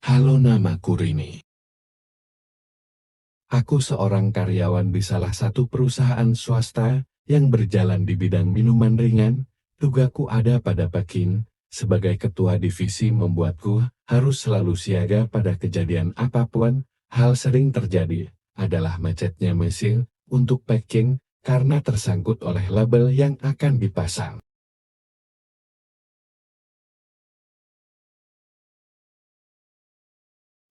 Halo, namaku Rini. Aku seorang karyawan di salah satu perusahaan swasta yang berjalan di bidang minuman ringan. Tugasku ada pada Pekin. Sebagai ketua divisi membuatku harus selalu siaga pada kejadian apapun. Hal sering terjadi adalah macetnya mesin untuk packing karena tersangkut oleh label yang akan dipasang.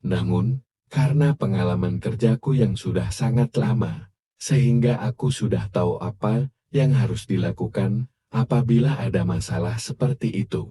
Namun, karena pengalaman kerjaku yang sudah sangat lama, sehingga aku sudah tahu apa yang harus dilakukan apabila ada masalah seperti itu.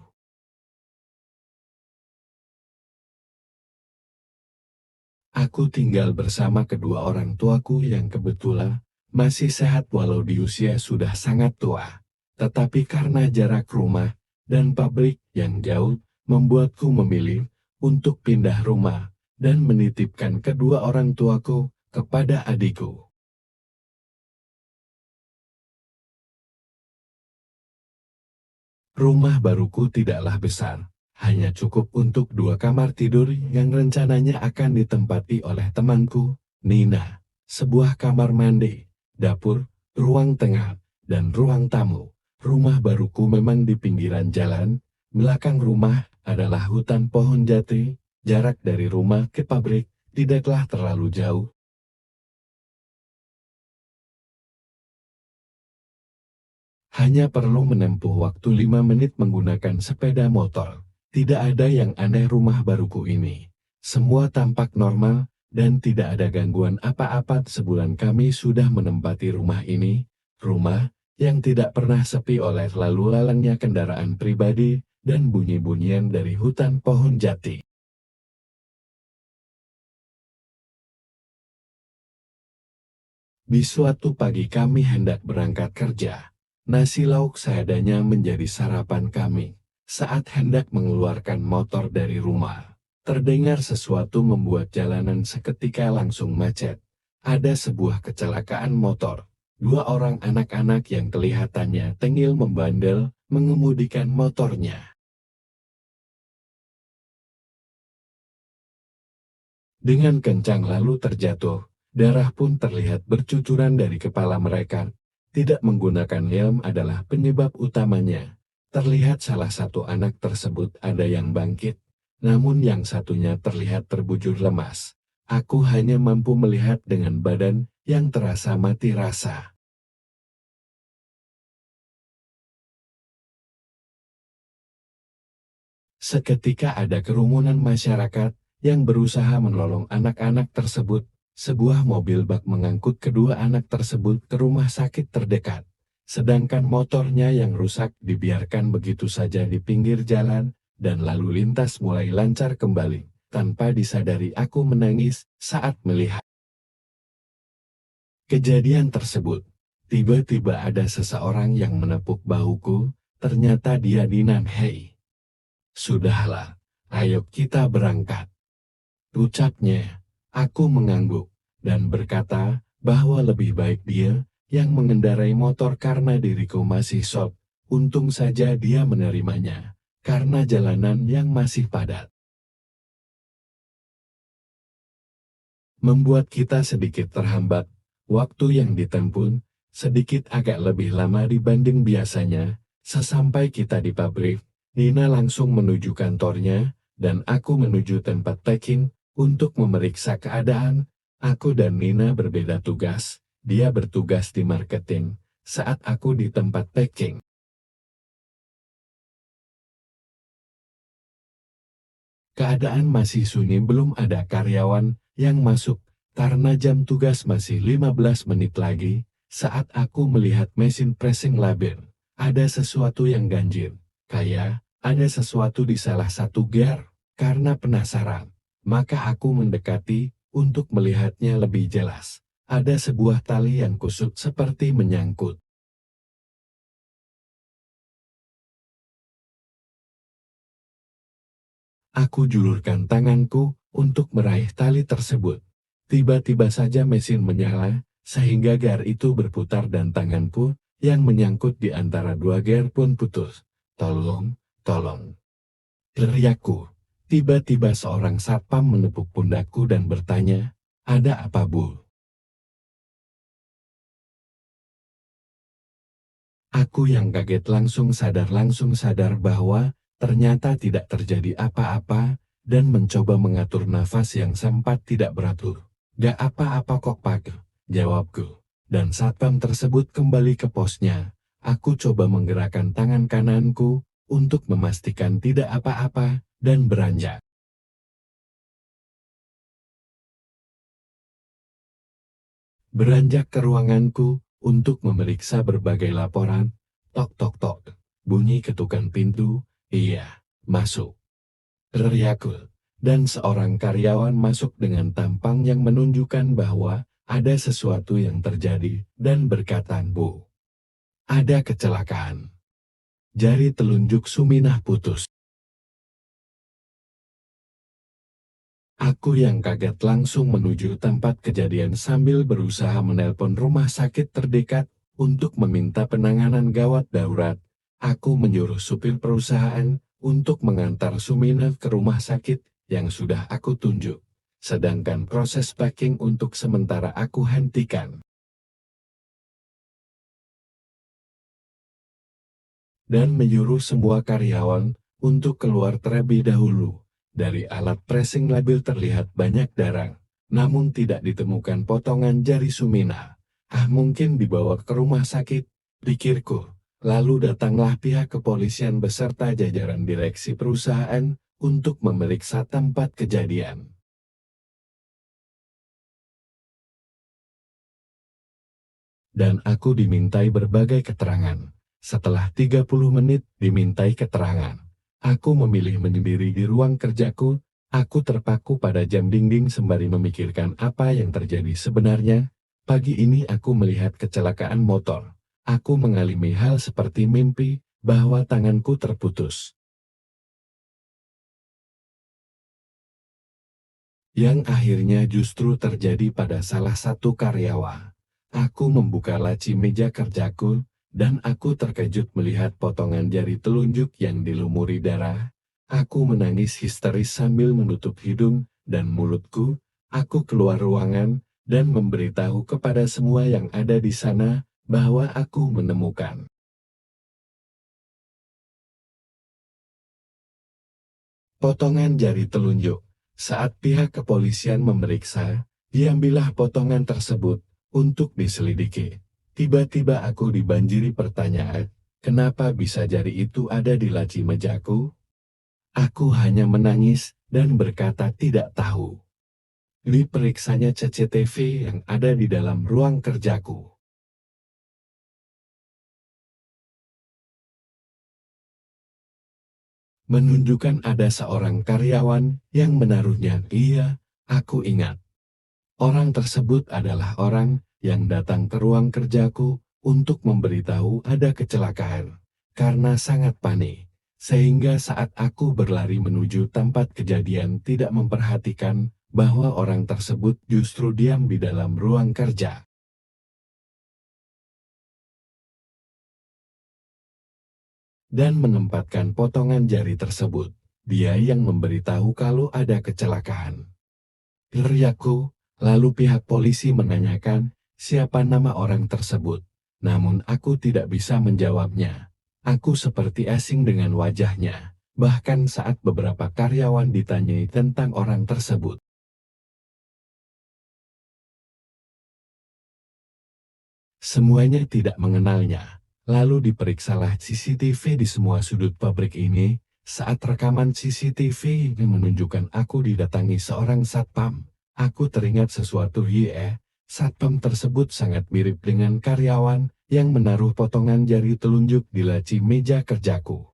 Aku tinggal bersama kedua orang tuaku yang kebetulan masih sehat walau di usia sudah sangat tua. Tetapi karena jarak rumah dan pabrik yang jauh, membuatku memilih untuk pindah rumah dan menitipkan kedua orang tuaku kepada adikku. Rumah baruku tidaklah besar, hanya cukup untuk 2 kamar tidur yang rencananya akan ditempati oleh temanku, Nina. Sebuah kamar mandi, dapur, ruang tengah, dan ruang tamu. Rumah baruku memang di pinggiran jalan. Belakang rumah adalah hutan pohon jati. Jarak dari rumah ke pabrik tidaklah terlalu jauh. Hanya perlu menempuh waktu 5 menit menggunakan sepeda motor. Tidak ada yang aneh rumah baruku ini. Semua tampak normal dan tidak ada gangguan apa-apa. Sebulan kami sudah menempati rumah ini. Rumah yang tidak pernah sepi oleh lalu lalangnya kendaraan pribadi dan bunyi-bunyian dari hutan pohon jati. Di suatu pagi kami hendak berangkat kerja. Nasi lauk seadanya menjadi sarapan kami. Saat hendak mengeluarkan motor dari rumah, terdengar sesuatu membuat jalanan seketika langsung macet. Ada sebuah kecelakaan motor. 2 orang anak-anak yang kelihatannya tengil membandel mengemudikan motornya. Dengan kencang lalu terjatuh, darah pun terlihat bercucuran dari kepala mereka. Tidak menggunakan helm adalah penyebab utamanya. Terlihat salah satu anak tersebut ada yang bangkit, namun yang satunya terlihat terbujur lemas. Aku hanya mampu melihat dengan badan yang terasa mati rasa. Seketika ada kerumunan masyarakat yang berusaha menolong anak-anak tersebut. Sebuah mobil bak mengangkut kedua anak tersebut ke rumah sakit terdekat. Sedangkan motornya yang rusak dibiarkan begitu saja di pinggir jalan, dan lalu lintas mulai lancar kembali. Tanpa disadari aku menangis saat melihat kejadian tersebut. Tiba-tiba ada seseorang yang menepuk bahuku, ternyata dia Dinan. "Hei, sudahlah, ayo kita berangkat," ucapnya. Aku mengangguk dan berkata bahwa lebih baik dia yang mengendarai motor karena diriku masih shock. Untung saja dia menerimanya, karena jalanan yang masih padat membuat kita sedikit terhambat. Waktu yang ditempuh sedikit agak lebih lama dibanding biasanya. Sesampai kita di pabrik, Nina langsung menuju kantornya, dan aku menuju tempat packing untuk memeriksa keadaan. Aku dan Nina berbeda tugas. Dia bertugas di marketing, saat aku di tempat packing. Keadaan masih sunyi, belum ada karyawan yang masuk, karena jam tugas masih 15 menit lagi. Saat aku melihat mesin pressing label, ada sesuatu yang ganjil. Kayak ada sesuatu di salah satu gear. Karena penasaran, maka aku mendekati untuk melihatnya lebih jelas. Ada sebuah tali yang kusut seperti menyangkut. Aku julurkan tanganku untuk meraih tali tersebut. Tiba-tiba saja mesin menyala, sehingga gear itu berputar dan tanganku yang menyangkut di antara 2 gear pun putus. "Tolong, tolong!" teriakku. Tiba-tiba seorang satpam menepuk pundakku dan bertanya, "Ada apa, Bu?" Aku yang kaget langsung sadar bahwa ternyata tidak terjadi apa-apa dan mencoba mengatur nafas yang sempat tidak beratur. "Gak apa-apa kok, Pak," jawabku. Dan satpam tersebut kembali ke posnya. Aku coba menggerakkan tangan kananku untuk memastikan tidak apa-apa dan beranjak ke ruanganku untuk memeriksa berbagai laporan. Tok tok tok. Bunyi ketukan pintu. "Iya, masuk," teriakku. Dan seorang karyawan masuk dengan tampang yang menunjukkan bahwa ada sesuatu yang terjadi dan berkata, "Bu, ada kecelakaan. Jari telunjuk Suminah putus." Aku yang kaget langsung menuju tempat kejadian sambil berusaha menelpon rumah sakit terdekat untuk meminta penanganan gawat darurat. Aku menyuruh supir perusahaan untuk mengantar Suminah ke rumah sakit yang sudah aku tunjuk. Sedangkan proses packing untuk sementara aku hentikan. Dan menyuruh semua karyawan untuk keluar terlebih dahulu. Dari alat pressing label terlihat banyak darah, namun tidak ditemukan potongan jari Sumina. Mungkin dibawa ke rumah sakit, pikirku. Lalu datanglah pihak kepolisian beserta jajaran direksi perusahaan untuk memeriksa tempat kejadian. Dan aku dimintai berbagai keterangan. Setelah 30 menit dimintai keterangan, aku memilih menyendiri di ruang kerjaku. Aku terpaku pada jam dinding sembari memikirkan apa yang terjadi sebenarnya. Pagi ini aku melihat kecelakaan motor. Aku mengalami hal seperti mimpi, bahwa tanganku terputus. Yang akhirnya justru terjadi pada salah satu karyawan. Aku membuka laci meja kerjaku, dan aku terkejut melihat potongan jari telunjuk yang dilumuri darah. Aku menangis histeris sambil menutup hidung dan mulutku. Aku keluar ruangan dan memberitahu kepada semua yang ada di sana bahwa aku menemukan potongan jari telunjuk. Saat pihak kepolisian memeriksa, diambillah potongan tersebut untuk diselidiki. Tiba-tiba aku dibanjiri pertanyaan, kenapa bisa jari itu ada di laci mejaku? Aku hanya menangis dan berkata tidak tahu. Diperiksanya CCTV yang ada di dalam ruang kerjaku menunjukkan ada seorang karyawan yang menaruhnya. Iya, aku ingat. Orang tersebut adalah orang yang datang ke ruang kerjaku untuk memberitahu ada kecelakaan. Karena sangat panik, sehingga saat aku berlari menuju tempat kejadian tidak memperhatikan bahwa orang tersebut justru diam di dalam ruang kerja dan menempatkan potongan jari tersebut. Dia yang memberitahu kalau ada kecelakaan. Teriakku, lalu pihak polisi menanyakan siapa nama orang tersebut. Namun aku tidak bisa menjawabnya. Aku seperti asing dengan wajahnya. Bahkan saat beberapa karyawan ditanyai tentang orang tersebut, semuanya tidak mengenalnya. Lalu diperiksalah CCTV di semua sudut pabrik ini. Saat rekaman CCTV yang menunjukkan aku didatangi seorang satpam, aku teringat sesuatu. Satpam tersebut sangat mirip dengan karyawan yang menaruh potongan jari telunjuk di laci meja kerjaku.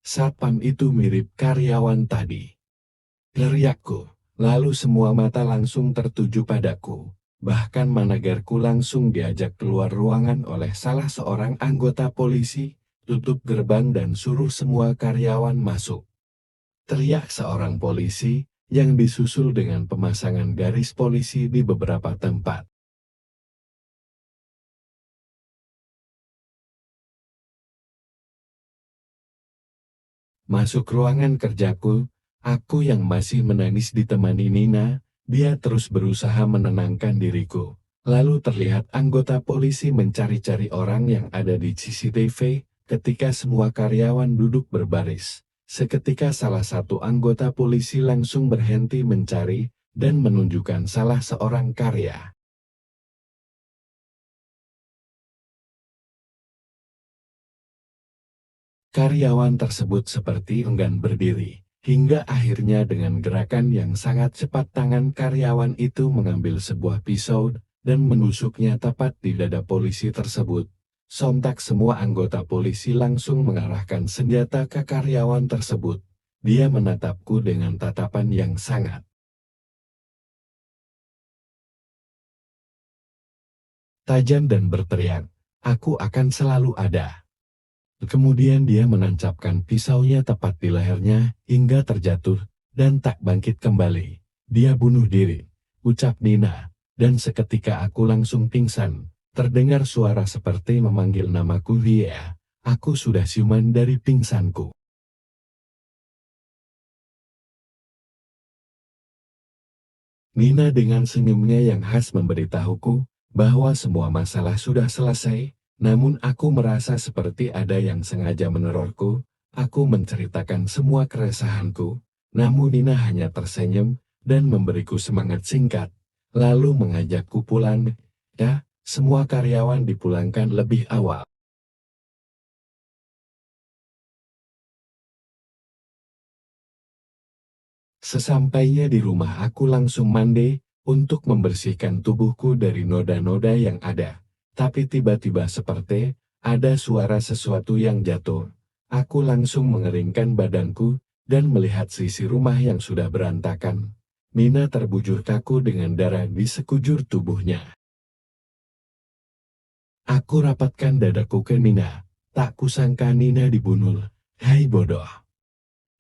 Satpam itu mirip karyawan tadi, teriakku. Lalu semua mata langsung tertuju padaku. Bahkan managerku langsung diajak keluar ruangan oleh salah seorang anggota polisi, tutup gerbang dan suruh semua karyawan masuk. Teriak seorang polisi, yang disusul dengan pemasangan garis polisi di beberapa tempat. Masuk ruangan kerjaku, aku yang masih menangis ditemani Nina, dia terus berusaha menenangkan diriku. Lalu terlihat anggota polisi mencari-cari orang yang ada di CCTV, ketika semua karyawan duduk berbaris. Seketika salah satu anggota polisi langsung berhenti mencari, dan menunjukkan salah seorang karya. Karyawan tersebut seperti enggan berdiri, hingga akhirnya dengan gerakan yang sangat cepat tangan karyawan itu mengambil sebuah pisau dan menusuknya tepat di dada polisi tersebut. Sontak semua anggota polisi langsung mengarahkan senjata ke karyawan tersebut. Dia menatapku dengan tatapan yang sangat tajam dan berteriak, "Aku akan selalu ada." Kemudian dia menancapkan pisaunya tepat di lehernya hingga terjatuh dan tak bangkit kembali. Dia bunuh diri, ucap Nina, dan seketika aku langsung pingsan. Terdengar suara seperti memanggil namaku. Dia, aku sudah siuman dari pingsanku. Nina dengan senyumnya yang khas memberitahuku bahwa semua masalah sudah selesai, namun aku merasa seperti ada yang sengaja menerorku. Aku menceritakan semua keresahanku, namun Nina hanya tersenyum dan memberiku semangat singkat, lalu mengajakku pulang. Ya, semua karyawan dipulangkan lebih awal. Sesampainya di rumah aku langsung mandi untuk membersihkan tubuhku dari noda-noda yang ada. Tapi tiba-tiba seperti ada suara sesuatu yang jatuh. Aku langsung mengeringkan badanku dan melihat sisi rumah yang sudah berantakan. Nina terbujur kaku dengan darah di sekujur tubuhnya. Aku rapatkan dadaku ke Nina. Tak kusangka Nina dibunuh. Hai bodoh.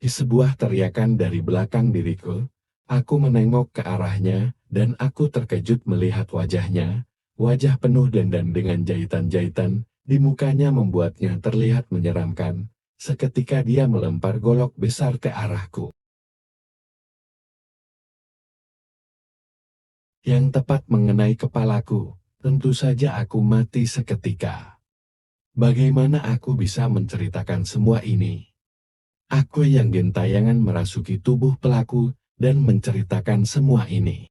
Di sebuah teriakan dari belakang diriku, aku menengok ke arahnya, dan aku terkejut melihat wajahnya. Wajah penuh dandan dengan jahitan-jahitan, di mukanya membuatnya terlihat menyeramkan. Seketika dia melempar golok besar ke arahku, yang tepat mengenai kepalaku. Tentu saja aku mati seketika. Bagaimana aku bisa menceritakan semua ini? Aku yang gentayangan merasuki tubuh pelaku dan menceritakan semua ini.